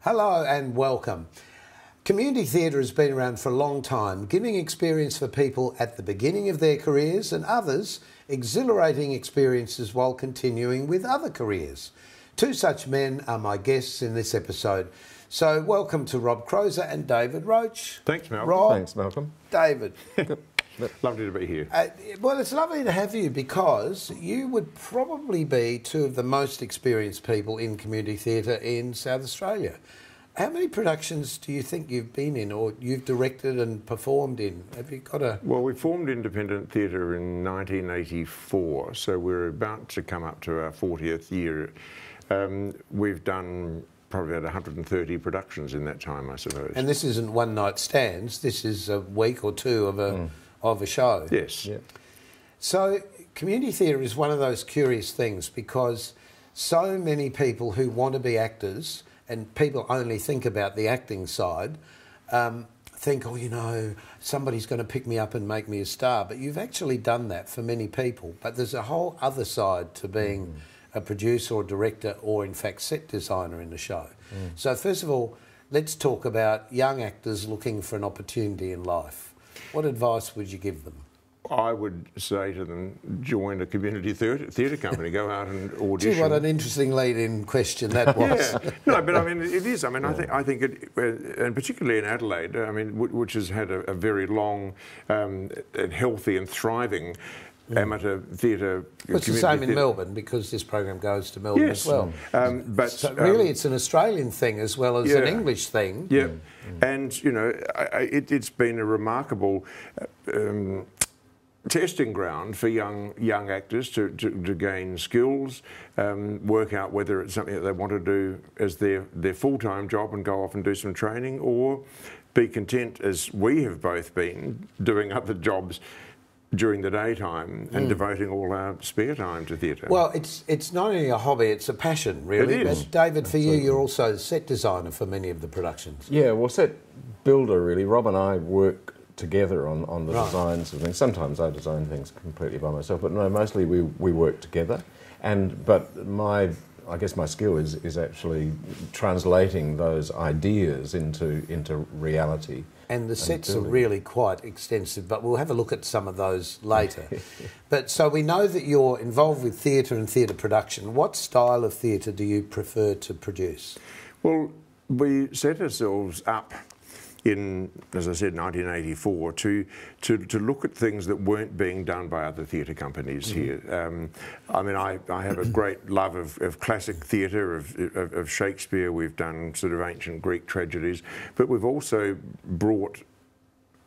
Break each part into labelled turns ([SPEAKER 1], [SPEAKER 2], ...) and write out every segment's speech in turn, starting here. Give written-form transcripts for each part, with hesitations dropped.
[SPEAKER 1] Hello and welcome. Community theatre has been around for a long time, giving experience for people at the beginning of their careers and others exhilarating experiences while continuing with other careers. Two such men are my guests in this episode. So welcome to Rob Croser and David Roach.
[SPEAKER 2] Thanks, Malcolm.
[SPEAKER 1] Rob,
[SPEAKER 3] Thanks, Malcolm.
[SPEAKER 1] David.
[SPEAKER 2] Lovely to be here.
[SPEAKER 1] Well, it's lovely to have you because you would probably be two of the most experienced people in community theatre in South Australia. How many productions do you think you've been in or you've directed and performed in? Have you got a...
[SPEAKER 2] Well, we formed independent theatre in 1984, so we're about to come up to our 40th year. We've done probably about 130 productions in that time, I suppose.
[SPEAKER 1] And this isn't one-night stands, this is a week or two of a show.
[SPEAKER 2] Yes.
[SPEAKER 3] Yeah.
[SPEAKER 1] So community theatre is one of those curious things because so many people who want to be actors, and people only think about the acting side, think, oh, you know, somebody's going to pick me up and make me a star. But you've actually done that for many people. But there's a whole other side to being a producer or director or, in fact, set designer in the show. So first of all, let's talk about young actors looking for an opportunity in life. What advice would you give them?
[SPEAKER 2] I would say to them, join a community theatre company, go out and audition.
[SPEAKER 1] Gee, what an interesting lead-in question that was.
[SPEAKER 2] Yeah. No, but I mean, it is. I mean, I think it, and particularly in Adelaide, I mean, which has had a very long and healthy and thriving amateur theatre.
[SPEAKER 1] Well, it's the same in Melbourne because this program goes to Melbourne as well.
[SPEAKER 2] But
[SPEAKER 1] so really, it's an Australian thing as well as an English thing.
[SPEAKER 2] Yeah, and you know, it's been a remarkable testing ground for young actors to gain skills, work out whether it's something that they want to do as their full-time job and go off and do some training, or be content, as we have both been, doing other jobs during the daytime and devoting all our spare time to theatre.
[SPEAKER 1] Well, it's not only a hobby, it's a passion, really.
[SPEAKER 2] It is.
[SPEAKER 1] But David, for you, you're also set designer for many of the productions.
[SPEAKER 3] Yeah, well, set builder, really. Rob and I work together on the designs of things. Sometimes I design things completely by myself, but no, mostly we work together. But I guess my skill is actually translating those ideas into reality.
[SPEAKER 1] And the sets are really quite extensive, but we'll have a look at some of those later. But so we know that you're involved with theatre and theatre production. What style of theatre do you prefer to produce?
[SPEAKER 2] Well, we set ourselves up in, as I said, 1984, to look at things that weren't being done by other theatre companies here. I mean, I have a great love of classic theatre, of Shakespeare. We've done sort of ancient Greek tragedies, but we've also brought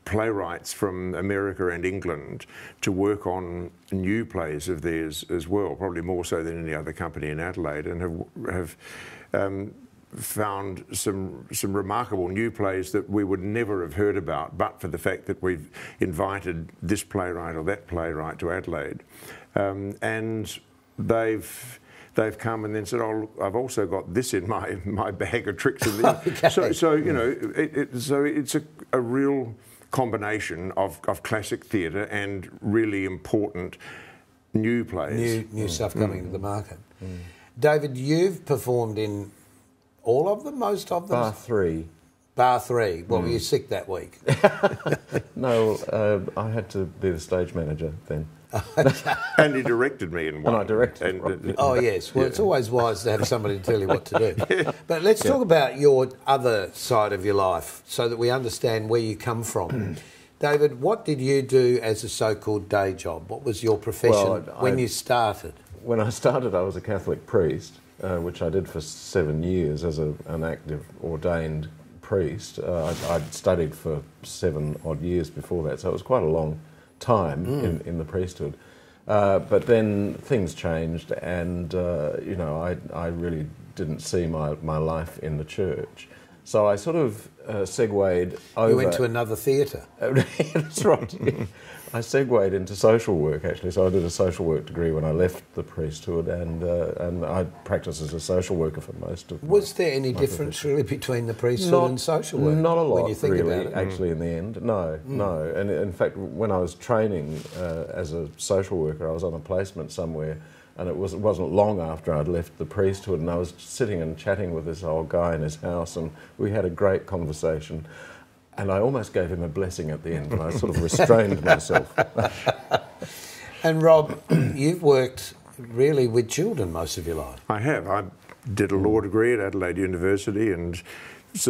[SPEAKER 2] playwrights from America and England to work on new plays of theirs as well, probably more so than any other company in Adelaide, and have found some remarkable new plays that we would never have heard about but for the fact that we've invited this playwright or that playwright to Adelaide, and they've come and then said, "Oh, I've also got this in my bag of tricks." And
[SPEAKER 1] Okay.
[SPEAKER 2] So you know, so it's a real combination of classic theatre and really important new plays,
[SPEAKER 1] New stuff coming to the market. David, you've performed in all of them, most of them?
[SPEAKER 3] Bar 3.
[SPEAKER 1] Bar 3. Well, were you sick that week?
[SPEAKER 3] No, I had to be the stage manager then.
[SPEAKER 2] and he directed me in one.
[SPEAKER 3] And I directed.
[SPEAKER 1] Oh, yes. Well, it's always wise to have somebody to tell you what to do. But let's talk about your other side of your life so that we understand where you come from. David, what did you do as a so-called day job? What was your profession when you started?
[SPEAKER 3] When I started, I was a Catholic priest, which I did for 7 years as an active ordained priest. I'd studied for 7 odd years before that, so it was quite a long time in the priesthood. But then things changed, and you know, I really didn't see my life in the church. So I sort of segued over.
[SPEAKER 1] You went to another theatre.
[SPEAKER 3] That's right. I segued into social work, actually. So I did a social work degree when I left the priesthood, and I practiced as a social worker for most of.
[SPEAKER 1] Was there any difference really between the priesthood and social work?
[SPEAKER 3] Not a lot,
[SPEAKER 1] when you think
[SPEAKER 3] really,
[SPEAKER 1] about it.
[SPEAKER 3] actually, in the end. No. And in fact, when I was training as a social worker, I was on a placement somewhere, and it wasn't long after I'd left the priesthood, and I was sitting and chatting with this old guy in his house, and we had a great conversation. And I almost gave him a blessing at the end, and I sort of restrained myself.
[SPEAKER 1] And Rob, you've worked really with children most of your life.
[SPEAKER 2] I have. I did a law degree at Adelaide University, and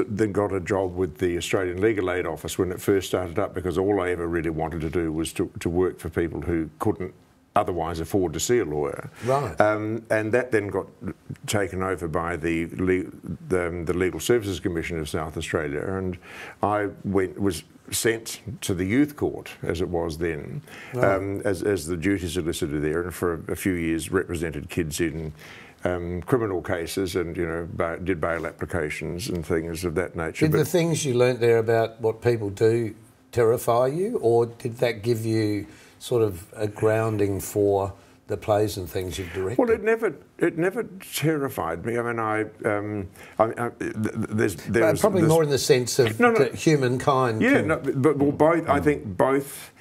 [SPEAKER 2] then got a job with the Australian Legal Aid Office when it first started up, because all I ever really wanted to do was to work for people who couldn't otherwise afford to see a lawyer.
[SPEAKER 1] Right.
[SPEAKER 2] And that then got taken over by the Legal Services Commission of South Australia, and I was sent to the youth court, as it was then, right. As the duty solicitor there, and for a few years represented kids in criminal cases, and did bail applications and things of that nature.
[SPEAKER 1] Did the things you learnt there about what people do terrify you, or did that give you sort of a grounding for the plays and things you've directed?
[SPEAKER 2] Well, it never terrified me. I mean, there's
[SPEAKER 1] probably more in the sense of humankind.
[SPEAKER 2] Yeah, but both. I think both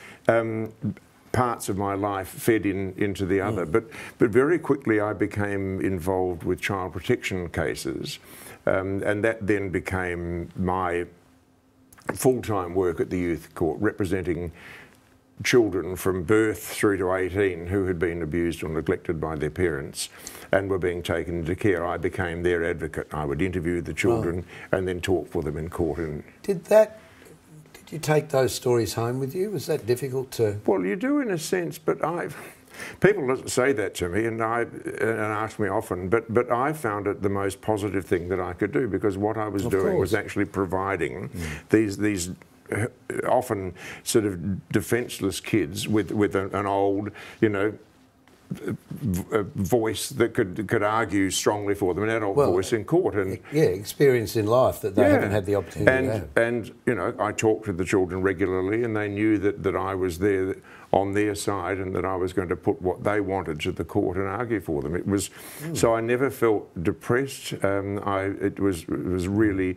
[SPEAKER 2] parts of my life fed into the other. But very quickly I became involved with child protection cases, and that then became my full-time work at the youth court, representing children from birth through to 18 who had been abused or neglected by their parents and were being taken into care. I became their advocate. I would interview the children and then talk for them in court. And
[SPEAKER 1] Did you take those stories home with you? Was that difficult to...
[SPEAKER 2] Well, you do in a sense, but people say that to me and ask me often, but I found it the most positive thing that I could do, because what I was doing was actually providing these often sort of defenceless kids with an old, voice that could argue strongly for them, an adult voice in court, and
[SPEAKER 1] experience in life that they haven't had the opportunity to have.
[SPEAKER 2] And I talked to the children regularly, and they knew that I was there on their side, and that I was going to put what they wanted to the court and argue for them. It was so I never felt depressed. It was really.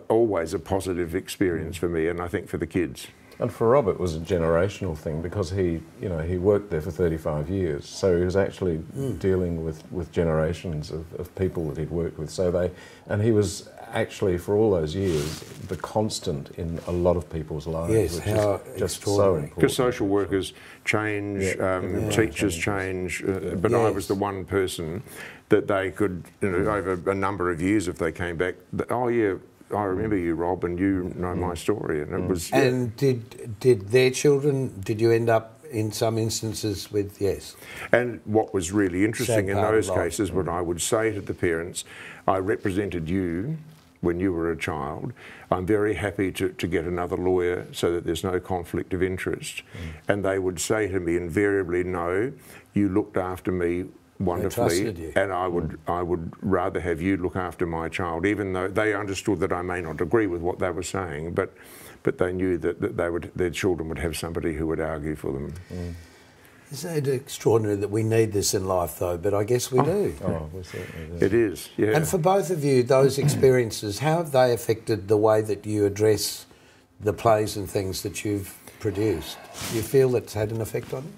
[SPEAKER 2] Always a positive experience for me, and I think for the kids.
[SPEAKER 3] And for Rob, it was a generational thing, because he worked there for 35 years, so he was actually dealing with generations of people that he'd worked with. And he was actually, for all those years, the constant in a lot of people's lives, which is just so important.
[SPEAKER 2] Because social workers change, teachers change, but I was the one person that they could, over a number of years, if they came back, I remember you, Rob, and you know my story, and it was. And
[SPEAKER 1] did their children? Did you end up in some instances with
[SPEAKER 2] And what was really interesting in those cases, what I would say to the parents, I represented you when you were a child. I'm very happy to get another lawyer so that there's no conflict of interest. And they would say to me invariably, no, you looked after me wonderfully, and I would rather have you look after my child, even though they understood that I may not agree with what they were saying, but they knew that their children would have somebody who would argue for them.
[SPEAKER 1] Isn't it extraordinary that we need this in life, though? But I guess we do.
[SPEAKER 3] We certainly do.
[SPEAKER 2] It is, yeah.
[SPEAKER 1] And for both of you, those experiences, how have they affected the way that you address the plays and things that you've produced? Do you feel it's had an effect on you?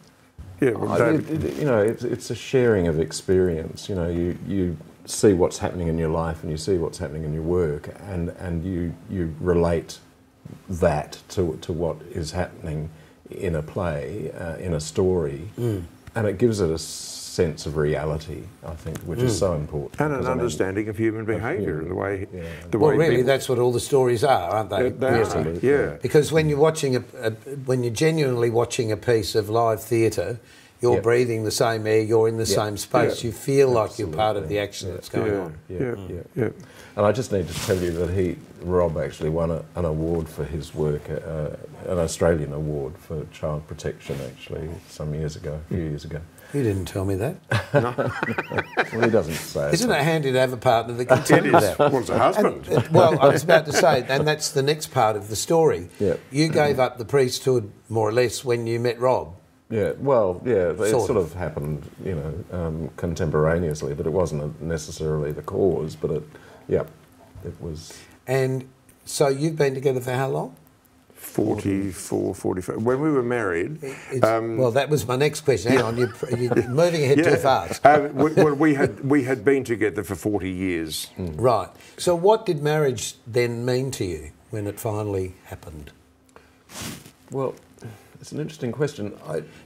[SPEAKER 2] Yeah, well,
[SPEAKER 3] it's a sharing of experience. You see what's happening in your life, and you see what's happening in your work, and you relate that to what is happening in a play, in a story, and it gives it a sense of reality, I think, which is so important.
[SPEAKER 2] And an understanding of human behaviour and the way.
[SPEAKER 1] Well, really, that's what all the stories are, aren't they?
[SPEAKER 2] Yeah.
[SPEAKER 1] Because when you're watching when you're genuinely watching a piece of live theatre, you're breathing the same air, you're in the same space. You feel like you're part of the action that's going on.
[SPEAKER 2] Yeah.
[SPEAKER 3] And I just need to tell you that Rob actually won an award for his work, an Australian award for child protection, actually, a few years ago.
[SPEAKER 1] You didn't tell me that.
[SPEAKER 3] Well, he doesn't say.
[SPEAKER 1] Isn't it handy to have a partner that can tell you that?
[SPEAKER 2] Well, it's a husband.
[SPEAKER 1] Well, I was about to say, and that's the next part of the story.
[SPEAKER 3] Yeah.
[SPEAKER 1] You gave up the priesthood, more or less, when you met Rob.
[SPEAKER 3] Yeah, well, yeah, it sort of happened, contemporaneously, but it wasn't necessarily the cause, but it was.
[SPEAKER 1] And so you've been together for how long?
[SPEAKER 2] 44, 45. When we were married...
[SPEAKER 1] well, that was my next question. Hang on, you're moving ahead too fast.
[SPEAKER 2] We had been together for 40 years.
[SPEAKER 1] Right. So what did marriage then mean to you when it finally happened?
[SPEAKER 3] Well, it's an interesting question.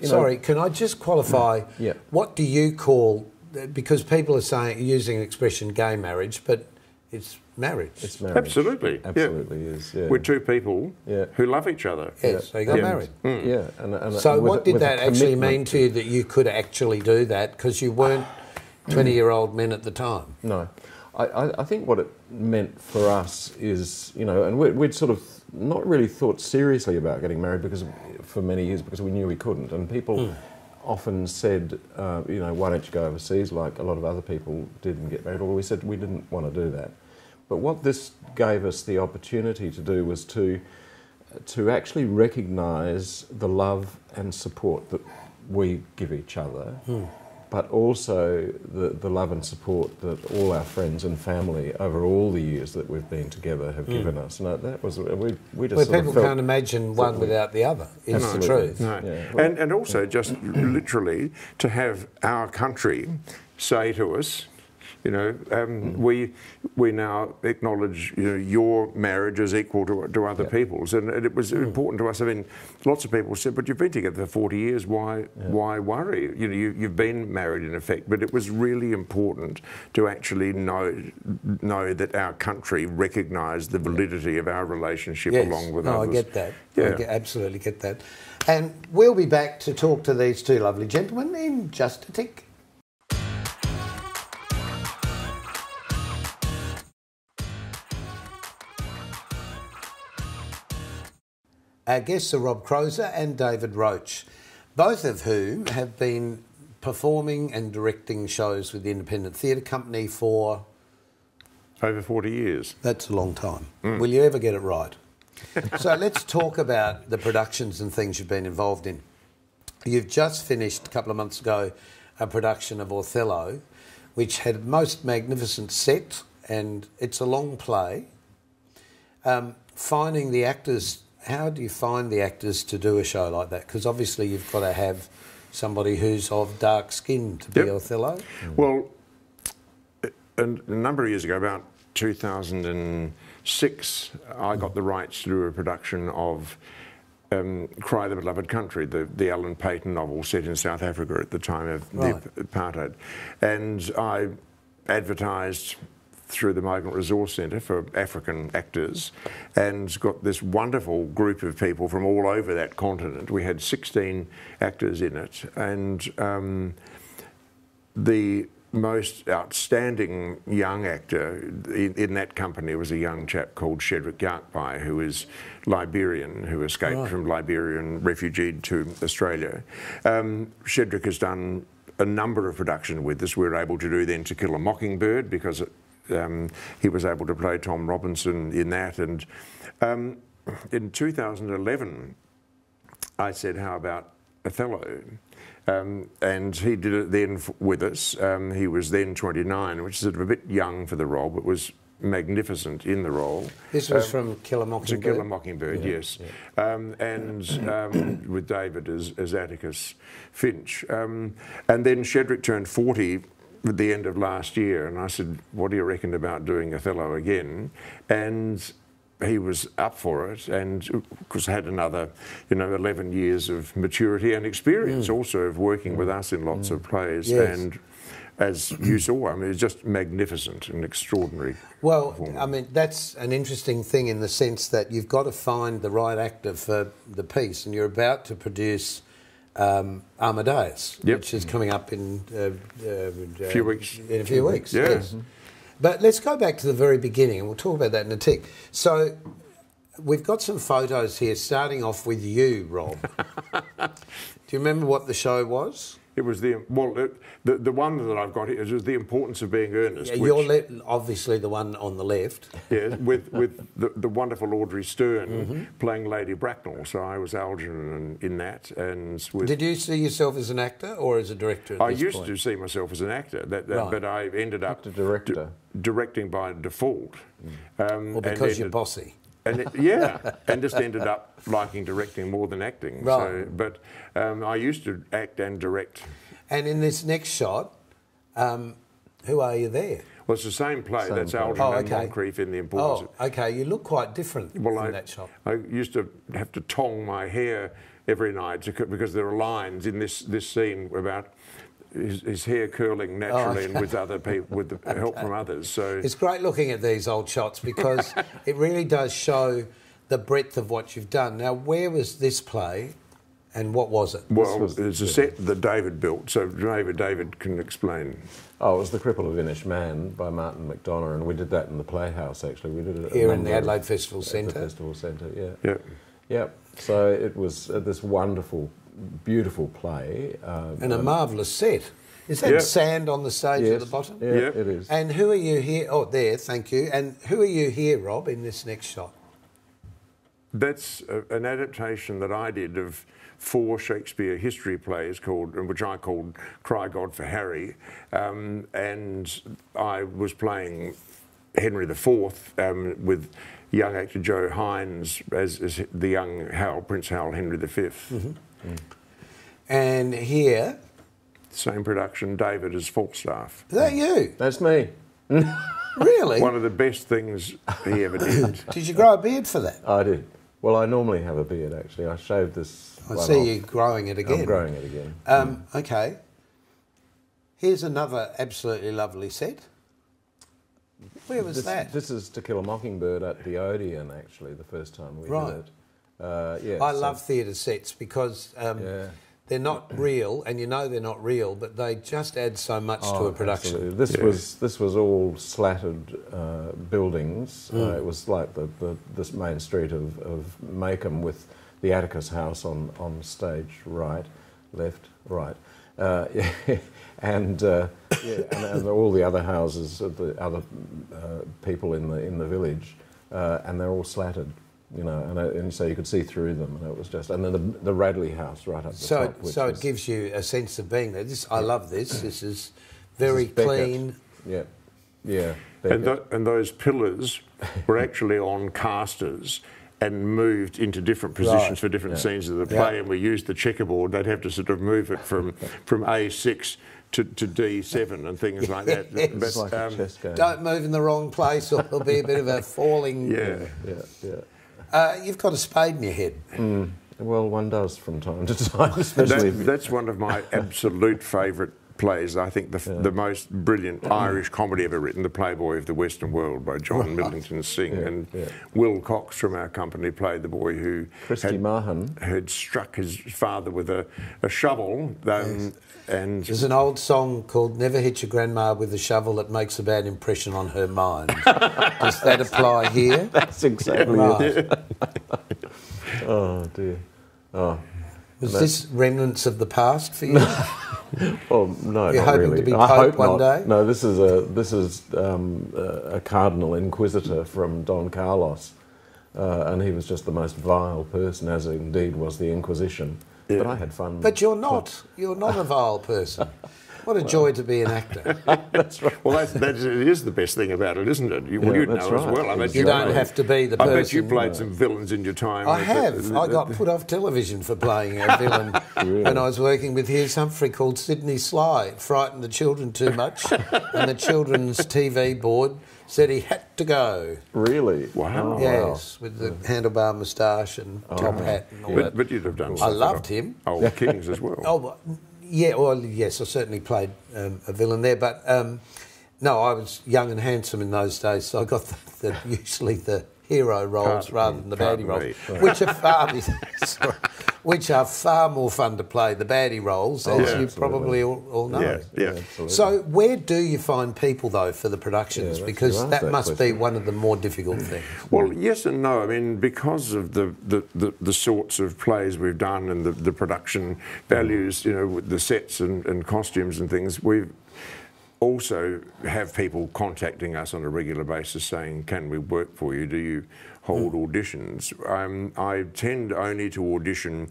[SPEAKER 1] Sorry, can I just qualify?
[SPEAKER 3] Yeah.
[SPEAKER 1] What do you call... Because people are using the expression gay marriage, but it's marriage.
[SPEAKER 3] It's marriage.
[SPEAKER 2] Absolutely.
[SPEAKER 3] Absolutely is, yeah.
[SPEAKER 2] We're two people who love each other.
[SPEAKER 1] Yes, so you got married.
[SPEAKER 3] Yeah.
[SPEAKER 1] So what did that actually mean to you, that you could actually do that, because you weren't 20-year-old men at the time?
[SPEAKER 3] No. I think what it meant for us is, and we'd sort of not really thought seriously about getting married for many years because we knew we couldn't. And people often said, why don't you go overseas like a lot of other people did and get married? Or we said we didn't want to do that. But what this gave us the opportunity to do was to actually recognise the love and support that we give each other, but also the love and support that all our friends and family over all the years that we've been together have given us. And that was we just.
[SPEAKER 1] Well, people can't imagine one without the other. Is the truth.
[SPEAKER 2] No.
[SPEAKER 3] Yeah.
[SPEAKER 2] And also just literally to have our country say to us, we now acknowledge your marriage as equal to other people's, and it was important to us. I mean, lots of people said, "But you've been together for 40 years. Why worry? You've been married in effect." But it was really important to actually know that our country recognised the validity of our relationship along with others.
[SPEAKER 1] I get that.
[SPEAKER 2] Yeah.
[SPEAKER 1] I absolutely get that. And we'll be back to talk to these two lovely gentlemen in just a tick. Our guests are Rob Croser and David Roach, both of whom have been performing and directing shows with the Independent Theatre Company for...
[SPEAKER 2] Over 40 years.
[SPEAKER 1] That's a long time. Will you ever get it right? So let's talk about the productions and things you've been involved in. You've just finished, a couple of months ago, a production of Othello, which had a most magnificent set, and it's a long play. Finding the actors... How do you find the actors to do a show like that? Because obviously you've got to have somebody who's of dark skin to be Othello.
[SPEAKER 2] Well, a number of years ago, about 2006, I got the rights to do a production of Cry the Beloved Country, the Alan Paton novel set in South Africa at the time of the apartheid. And I advertised through the Migrant Resource Centre for African actors, and got this wonderful group of people from all over that continent. We had 16 actors in it, and the most outstanding young actor in that company was a young chap called Shedrick Yarkby, who is Liberian, who escaped from Liberia and refugeed to Australia. Shedrick has done a number of productions with us. We were able to do then To Kill a Mockingbird because he was able to play Tom Robinson in that. And in 2011, I said, how about Othello? And he did it then with us. He was then 29, which is sort of a bit young for the role, but was magnificent in the role.
[SPEAKER 1] This was from Kill a Mockingbird?
[SPEAKER 2] To Kill a Mockingbird, yes. And with David as Atticus Finch. And then Shedrick turned 40 at the end of last year, and I said, what do you reckon about doing Othello again? And he was up for it, and of course had another 11 years of maturity and experience also of working with us in lots of plays. And as you saw, I mean, it's just magnificent and extraordinary.
[SPEAKER 1] Well, I mean, that's an interesting thing in the sense that you've got to find the right actor for the piece, and you're about to produce Amadeus,
[SPEAKER 2] Yep.
[SPEAKER 1] which is coming up in
[SPEAKER 2] a few weeks.
[SPEAKER 1] In a few weeks,
[SPEAKER 2] Yeah.
[SPEAKER 1] yes. But let's go back to the very beginning, and we'll talk about that in a tick. So we've got some photos here, starting off with you, Rob. Do you remember what the show was?
[SPEAKER 2] It was the one that I've got here is the importance of being earnest.
[SPEAKER 1] Yeah,
[SPEAKER 2] which,
[SPEAKER 1] you're obviously the one on the left.
[SPEAKER 2] yeah, with the wonderful Audrey Stern playing Lady Bracknell. So I was Algernon in that. And with,
[SPEAKER 1] Did you see yourself as an actor or as a director at
[SPEAKER 2] I
[SPEAKER 1] this
[SPEAKER 2] used
[SPEAKER 1] point?
[SPEAKER 2] to see myself as an actor,
[SPEAKER 1] Right.
[SPEAKER 2] but I ended up
[SPEAKER 3] Director.
[SPEAKER 2] directing by default.
[SPEAKER 1] Or because you're bossy?
[SPEAKER 2] And and just ended up liking directing more than acting.
[SPEAKER 1] Right.
[SPEAKER 2] So, but I used to act and direct.
[SPEAKER 1] And in this next shot, who are you there?
[SPEAKER 2] Well, it's the same play. That's
[SPEAKER 3] play.
[SPEAKER 2] Algernon
[SPEAKER 1] Oh,
[SPEAKER 2] and
[SPEAKER 1] okay.
[SPEAKER 2] Moncrief in the importance.
[SPEAKER 1] Oh, okay. You look quite different in that shot.
[SPEAKER 2] I used to have to tong my hair every night because there are lines in this scene about his hair curling naturally and with other people, with the help from others. So
[SPEAKER 1] It's great looking at these old shots because it really does show the breadth of what you've done. Now, where was this play and what was it?
[SPEAKER 2] well, it's a set that David built. So David can explain.
[SPEAKER 3] Oh, it was The Cripple of Inish Man by Martin McDonough, and we did that in the Playhouse, actually. We did it
[SPEAKER 1] Here in the Adelaide Festival Centre?
[SPEAKER 3] The Festival Centre, yeah.
[SPEAKER 2] Yeah.
[SPEAKER 3] Yeah, so it was this wonderful, beautiful play.
[SPEAKER 1] And a marvellous set. Is that
[SPEAKER 2] Yeah.
[SPEAKER 1] sand on the stage at
[SPEAKER 3] Yes,
[SPEAKER 1] the bottom?
[SPEAKER 3] yeah,
[SPEAKER 2] Yeah.
[SPEAKER 3] it is.
[SPEAKER 1] And who are you here? Oh, there, thank you. And who are you here, Rob, in this next shot?
[SPEAKER 2] That's an adaptation that I did of 4 Shakespeare history plays which I called Cry God for Harry, and I was playing Henry IV with young actor Joe Hines as the young Prince Hal Henry V.
[SPEAKER 1] And here,
[SPEAKER 2] Same production, David as Falstaff.
[SPEAKER 1] is that you?
[SPEAKER 3] That's me.
[SPEAKER 1] Really?
[SPEAKER 2] One of the best things he ever did.
[SPEAKER 1] Did you grow a beard for that?
[SPEAKER 3] I did. Well, I normally have a beard, actually. I shaved this
[SPEAKER 1] I
[SPEAKER 3] one
[SPEAKER 1] see
[SPEAKER 3] off.
[SPEAKER 1] you growing it again.
[SPEAKER 3] I'm growing it again.
[SPEAKER 1] Okay. Here's another absolutely lovely set. Where was that?
[SPEAKER 3] This is To Kill a Mockingbird at the Odeon, actually, the first time we
[SPEAKER 1] Right.
[SPEAKER 3] did it. Yeah,
[SPEAKER 1] I
[SPEAKER 3] so-
[SPEAKER 1] love theatre sets because they're not real, and you know they're not real, but they just add so much to a production.
[SPEAKER 3] Absolutely. This was all slatted buildings. It was like this main street of Macomb with the Atticus House on stage left, right. And all the other houses of the other people in the village, and they're all slatted. You know, and so you could see through them, and it was just, and then the Radley House right up the top.
[SPEAKER 1] So it gives you a sense of being there. I love this. This is very clean.
[SPEAKER 3] Yeah, yeah.
[SPEAKER 2] And those pillars were actually on casters and moved into different positions for different scenes of the play, and we used the checkerboard. They'd have to sort of move it from A6 to D7 and things like that.
[SPEAKER 1] Yes.
[SPEAKER 2] But,
[SPEAKER 3] It's like a chess game.
[SPEAKER 1] Don't move in the wrong place, or there'll be a bit of a falling.
[SPEAKER 2] yeah.
[SPEAKER 1] You've got a spade in your head.
[SPEAKER 3] Well, one does from time to time, especially.
[SPEAKER 2] That's one of my absolute favourite plays. I think the most brilliant Irish comedy ever written, The Playboy of the Western World by John Middleton Synge. Will Cox from our company played the boy who had struck his father with a shovel. And
[SPEAKER 1] There's an old song called "Never Hit Your Grandma with a Shovel That Makes a Bad Impression on Her Mind." Does that apply here?
[SPEAKER 3] That's exactly it. Oh dear. Oh.
[SPEAKER 1] Was this remnants of the past for you?
[SPEAKER 3] Well, no,
[SPEAKER 1] You're
[SPEAKER 3] not
[SPEAKER 1] hoping
[SPEAKER 3] really.
[SPEAKER 1] to be
[SPEAKER 3] I
[SPEAKER 1] Pope
[SPEAKER 3] hope
[SPEAKER 1] one
[SPEAKER 3] not.
[SPEAKER 1] day?
[SPEAKER 3] No, this is a cardinal inquisitor from Don Carlos, and he was just the most vile person, as indeed was the Inquisition.
[SPEAKER 2] Yeah.
[SPEAKER 3] But I had fun.
[SPEAKER 1] But you're not. You're not a vile person. What a joy to be an actor.
[SPEAKER 3] That's right.
[SPEAKER 2] well, it is the best thing about it, isn't it? You'd
[SPEAKER 3] that's
[SPEAKER 2] know as
[SPEAKER 3] right.
[SPEAKER 2] well. I bet
[SPEAKER 1] You don't have to be the person.
[SPEAKER 2] I bet you played some villains in your time.
[SPEAKER 1] I have. I got put off television for playing a villain when I was working with Hughes Humphrey called Sidney Sly. It frightened the children too much, and the children's TV board said he had to go.
[SPEAKER 3] Really?
[SPEAKER 2] Wow.
[SPEAKER 3] Oh,
[SPEAKER 1] Yes, with the handlebar moustache and top hat and all that.
[SPEAKER 2] But you'd have done.
[SPEAKER 1] I loved him.
[SPEAKER 2] Old Kings as well.
[SPEAKER 1] Oh, yeah, well, yes, I certainly played a villain there, but no, I was young and handsome in those days, so I got usually the hero roles rather than the baddie roles, which are far which are far more fun to play, the baddie roles, as you probably all know.
[SPEAKER 2] Yeah,
[SPEAKER 3] absolutely.
[SPEAKER 1] So where do you find people, though, for the productions? Because that must be one of the more difficult things.
[SPEAKER 2] Well, yes and no. I mean, because of the sorts of plays we've done and the production values, you know, with the sets and costumes and things, we've also have people contacting us on a regular basis saying, can we work for you? Do you hold auditions? I tend only to audition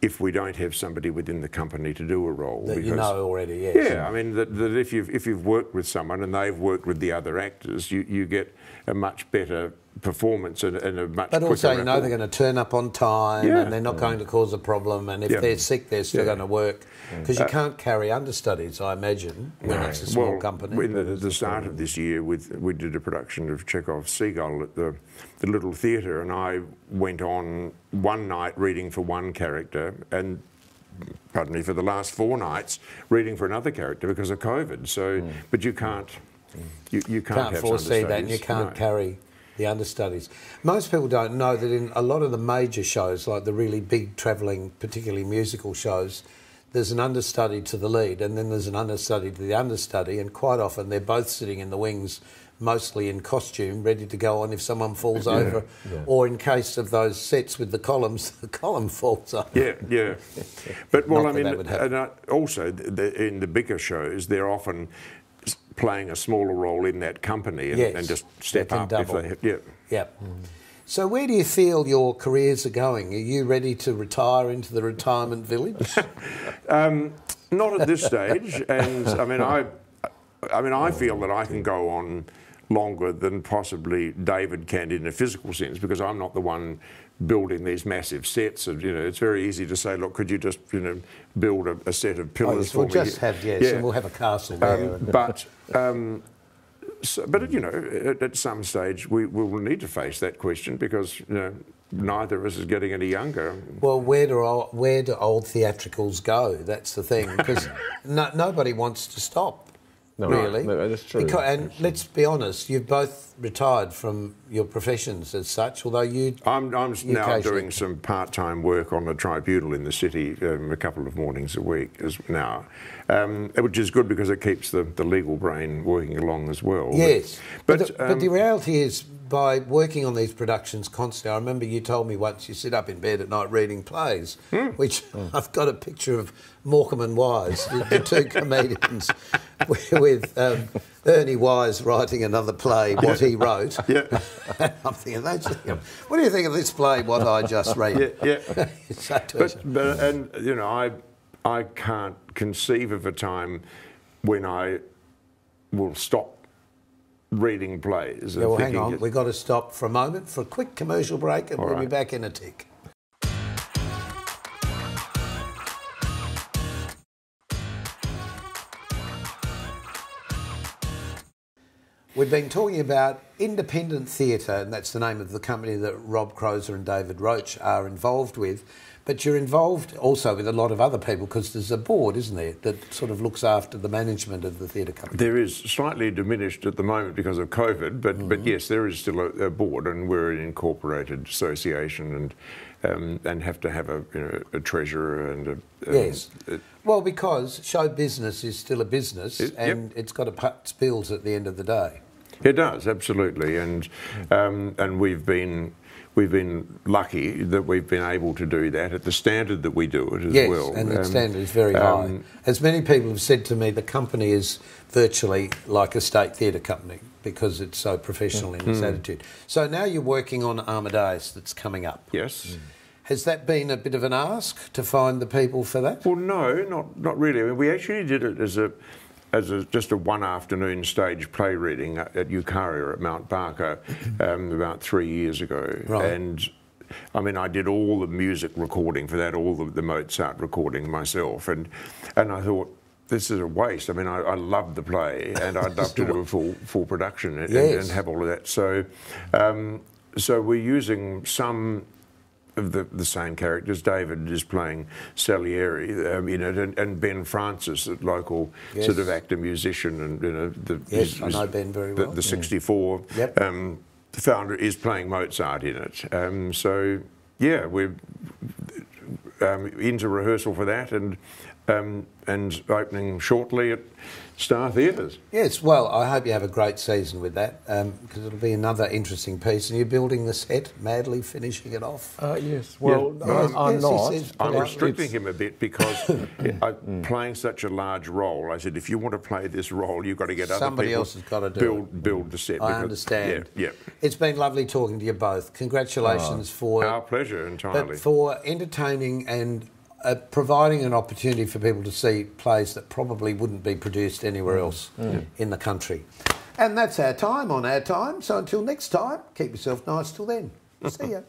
[SPEAKER 2] if we don't have somebody within the company to do a role.
[SPEAKER 1] That you know already, yes.
[SPEAKER 2] Yeah, I mean, that if you've worked with someone and they've worked with the other actors, you get a much better performance and a much
[SPEAKER 1] But also, you know,
[SPEAKER 2] rapport.
[SPEAKER 1] they're going to turn up on time and they're not going to cause a problem, and if they're sick, they're still going to work. Because you can't carry understudies, I imagine, when it's a small company.
[SPEAKER 2] At the start of this year, we did a production of Chekhov's Seagull at the Little Theatre, and I went on one night reading for one character and, pardon me, for the last 4 nights reading for another character because of COVID. So, but you can't, you can't have
[SPEAKER 1] foresee that, and
[SPEAKER 2] understudies.
[SPEAKER 1] you can't carry the understudies. Most people don't know that in a lot of the major shows, like the really big travelling, particularly musical shows, there's an understudy to the lead and then there's an understudy to the understudy, and quite often they're both sitting in the wings, mostly in costume, ready to go on if someone falls over, or in case of those sets with the columns, the column falls over.
[SPEAKER 2] Yeah. But, well,
[SPEAKER 1] Not
[SPEAKER 2] I
[SPEAKER 1] that
[SPEAKER 2] mean,
[SPEAKER 1] that would happen.
[SPEAKER 2] also in the bigger shows, they're often playing a smaller role in that company and just step up if they...
[SPEAKER 1] Yep. So where do you feel your careers are going? Are you ready to retire into the retirement village?
[SPEAKER 2] Not at this stage, and I feel that I can go on longer than possibly David can in a physical sense, because I'm not the one building these massive sets. And, you know, it's very easy to say, look, could you just, you know, build a set of pillars for
[SPEAKER 1] we'll
[SPEAKER 2] me?
[SPEAKER 1] just have, and we'll have a castle there.
[SPEAKER 2] But you know, at some stage we will need to face that question, because, you know, neither of us is getting any younger.
[SPEAKER 1] Well, where do old theatricals go? That's the thing, because nobody wants to stop.
[SPEAKER 3] No,
[SPEAKER 1] really.
[SPEAKER 3] No, that's true.
[SPEAKER 1] And let's be honest, you've both retired from your professions as such, although
[SPEAKER 2] I'm now doing some part-time work on the tribunal in the city, a couple of mornings a week now, which is good because it keeps the legal brain working along as well.
[SPEAKER 1] Yes, but the reality is, by working on these productions constantly, I remember you told me once you sit up in bed at night reading plays, which I've got a picture of Morecambe and Wise, the two comedians, with Ernie Wise writing another play, what he wrote.
[SPEAKER 2] Yeah.
[SPEAKER 1] I'm thinking, what do you think of this play, what I just read?
[SPEAKER 2] Yeah.
[SPEAKER 1] But
[SPEAKER 2] and you know, I can't conceive of a time when I will stop reading plays.
[SPEAKER 1] Yeah, well, hang on. We've got to stop for a moment for a quick commercial break, and we'll be back in a tick. We've been talking about independent theatre, and that's the name of the company that Rob Croser and David Roach are involved with. But you're involved also with a lot of other people, because there's a board, isn't there, that sort of looks after the management of the theatre company.
[SPEAKER 2] There is, slightly diminished at the moment because of COVID, but yes, there is still a board, and we're an incorporated association, and have to have a treasurer and
[SPEAKER 1] yes. Well, because show business is still a business, and it's got to pay its bills at the end of the day.
[SPEAKER 2] It does, absolutely, and we've been lucky that we've been able to do that at the standard that we do it as well. Yes,
[SPEAKER 1] and the standard is very high. As many people have said to me, the company is virtually like a state theatre company because it's so professional in its attitude. So now you're working on Amadeus that's coming up.
[SPEAKER 2] Yes.
[SPEAKER 1] Has that been a bit of an ask to find the people for that?
[SPEAKER 2] Well, no, not really. I mean, we actually did it as just a one afternoon stage play reading at Eucharia at Mount Barker about 3 years ago.
[SPEAKER 1] Right.
[SPEAKER 2] And I mean, I did all the music recording for that, all the Mozart recording myself, and I thought, this is a waste. I mean, I loved the play, and I'd love to do a full production and have all of that. So we're using some of the same characters. David is playing Salieri in it, and Ben Francis, a local sort of actor musician, and
[SPEAKER 1] I know Ben very well.
[SPEAKER 2] The 64 founder is playing Mozart in it. So yeah, into rehearsal for that, and opening shortly at Star Theatres.
[SPEAKER 1] Yes, well, I hope you have a great season with that, because it'll be another interesting piece. And you're building the set, madly finishing it off.
[SPEAKER 3] Yes, well, I'm
[SPEAKER 1] yes,
[SPEAKER 3] not.
[SPEAKER 1] he says,
[SPEAKER 2] I'm
[SPEAKER 1] put out-
[SPEAKER 2] restricting him a bit because playing such a large role, I said, if you want to play this role, you've got to get other
[SPEAKER 1] Somebody
[SPEAKER 2] people
[SPEAKER 1] else has got to do
[SPEAKER 2] build the set.
[SPEAKER 1] I
[SPEAKER 2] because-
[SPEAKER 1] understand.
[SPEAKER 2] Yeah.
[SPEAKER 1] It's been lovely talking to you both. Congratulations for
[SPEAKER 2] Our pleasure entirely.
[SPEAKER 1] but for entertaining and providing an opportunity for people to see plays that probably wouldn't be produced anywhere else in the country. And that's our time on Our Time. So until next time, keep yourself nice till then. See ya.